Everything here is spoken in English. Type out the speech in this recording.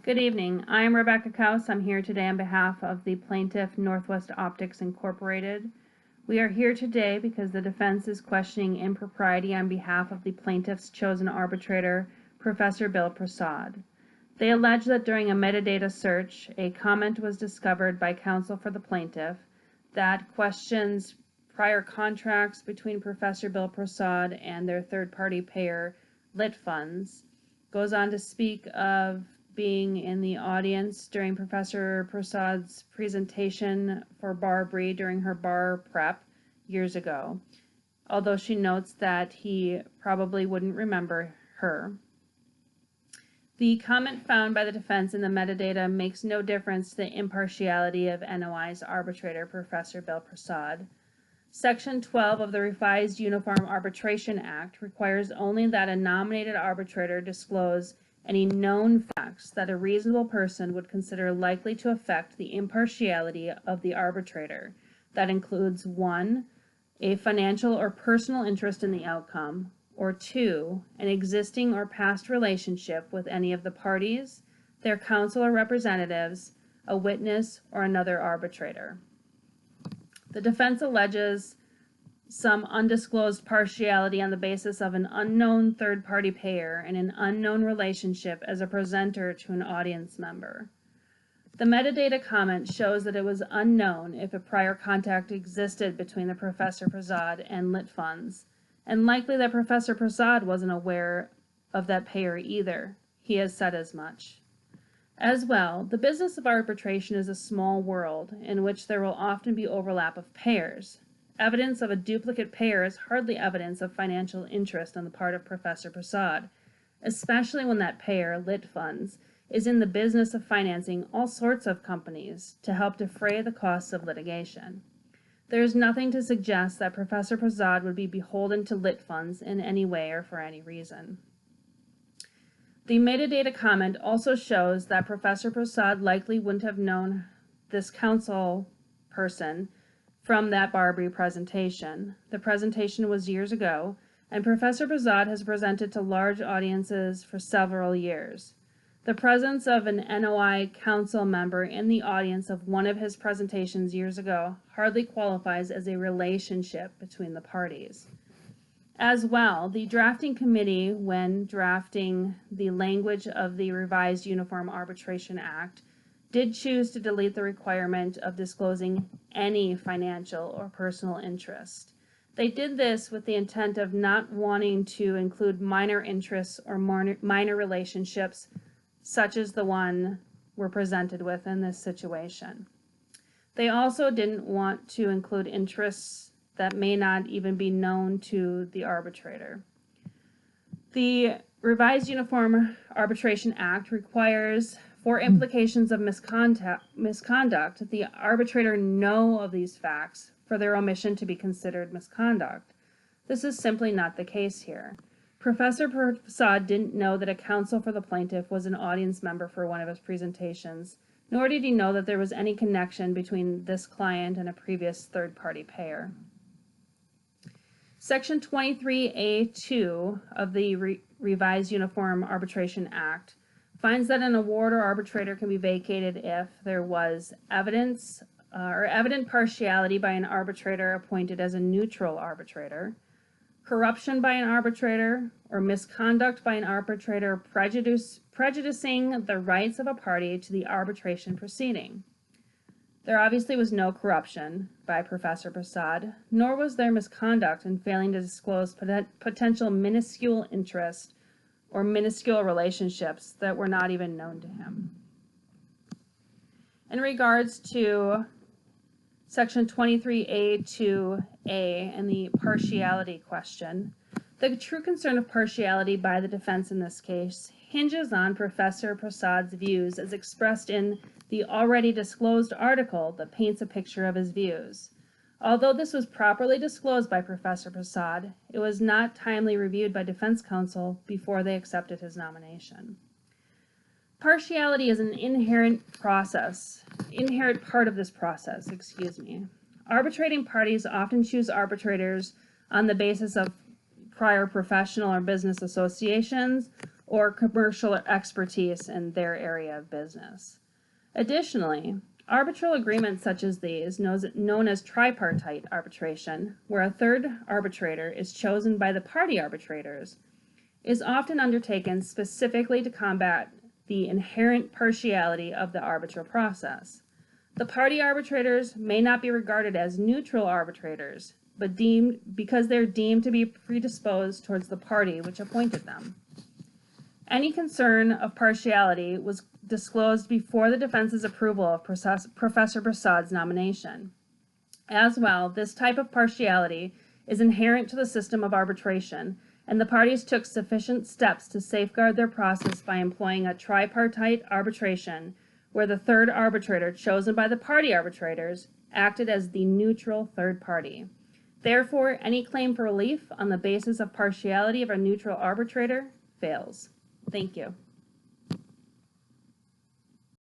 Good evening. I am Rebecca Kaus. I'm here today on behalf of the plaintiff, Northwest Optics Incorporated. We are here today because the defense is questioning impropriety on behalf of the plaintiff's chosen arbitrator, Professor Bill Prasad. They allege that during a metadata search, a comment was discovered by counsel for the plaintiff that questions prior contracts between Professor Bill Prasad and their third-party payer, Lit Funds. Goes on to speak of being in the audience during Professor Prasad's presentation for Barbary during her bar prep years ago, although she notes that he probably wouldn't remember her. The comment found by the defense in the metadata makes no difference to the impartiality of NOI's arbitrator, Professor Bill Prasad. Section 12 of the Revised Uniform Arbitration Act requires only that a nominated arbitrator disclose any known facts that a reasonable person would consider likely to affect the impartiality of the arbitrator. That includes 1, a financial or personal interest in the outcome, or 2, an existing or past relationship with any of the parties, their counsel or representatives, a witness, or another arbitrator. The defense alleges some undisclosed partiality on the basis of an unknown third-party payer and an unknown relationship as a presenter to an audience member. The metadata comment shows that it was unknown if a prior contact existed between the Professor Prasad and Lit Funds, and likely that Professor Prasad wasn't aware of that payer either. He has said as much. As well, the business of arbitration is a small world in which there will often be overlap of payers. Evidence of a duplicate payer is hardly evidence of financial interest on the part of Professor Prasad, especially when that payer, Lit Funds, is in the business of financing all sorts of companies to help defray the costs of litigation. There is nothing to suggest that Professor Prasad would be beholden to Lit Funds in any way or for any reason. The metadata comment also shows that Professor Prasad likely wouldn't have known this counsel person from that Barbary presentation. The presentation was years ago, and Professor Prasad has presented to large audiences for several years. The presence of an NOI council member in the audience of one of his presentations years ago hardly qualifies as a relationship between the parties. As well, the drafting committee, when drafting the language of the Revised Uniform Arbitration Act, did choose to delete the requirement of disclosing any financial or personal interest. They did this with the intent of not wanting to include minor interests or minor relationships, such as the one we're presented with in this situation. They also didn't want to include interests that may not even be known to the arbitrator. The Revised Uniform Arbitration Act requires, for implications of misconduct, the arbitrator know of these facts for their omission to be considered misconduct. This is simply not the case here. Professor Prasad didn't know that a counsel for the plaintiff was an audience member for one of his presentations, nor did he know that there was any connection between this client and a previous third-party payer. Section 23A2 of the Revised Uniform Arbitration Act finds that an award or arbitrator can be vacated if there was evidence or evident partiality by an arbitrator appointed as a neutral arbitrator, corruption by an arbitrator, or misconduct by an arbitrator prejudicing the rights of a party to the arbitration proceeding. There obviously was no corruption by Professor Prasad, nor was there misconduct in failing to disclose potential minuscule interest or minuscule relationships that were not even known to him. In regards to Section 23A2A and the partiality question, the true concern of partiality by the defense in this case hinges on Professor Prasad's views as expressed in the already disclosed article that paints a picture of his views. Although this was properly disclosed by Professor Prasad, it was not timely reviewed by defense counsel before they accepted his nomination. Partiality is an inherent part of this process, Arbitrating parties often choose arbitrators on the basis of prior professional or business associations or commercial expertise in their area of business. Additionally, arbitral agreements such as these, known as tripartite arbitration, where a third arbitrator is chosen by the party arbitrators, is often undertaken specifically to combat the inherent partiality of the arbitral process. The party arbitrators may not be regarded as neutral arbitrators, but because they're deemed to be predisposed towards the party which appointed them. Any concern of partiality was disclosed before the defense's approval of Professor Prasad's nomination. As well, this type of partiality is inherent to the system of arbitration, and the parties took sufficient steps to safeguard their process by employing a tripartite arbitration, where the third arbitrator chosen by the party arbitrators acted as the neutral third party. Therefore, any claim for relief on the basis of partiality of a neutral arbitrator fails. Thank you.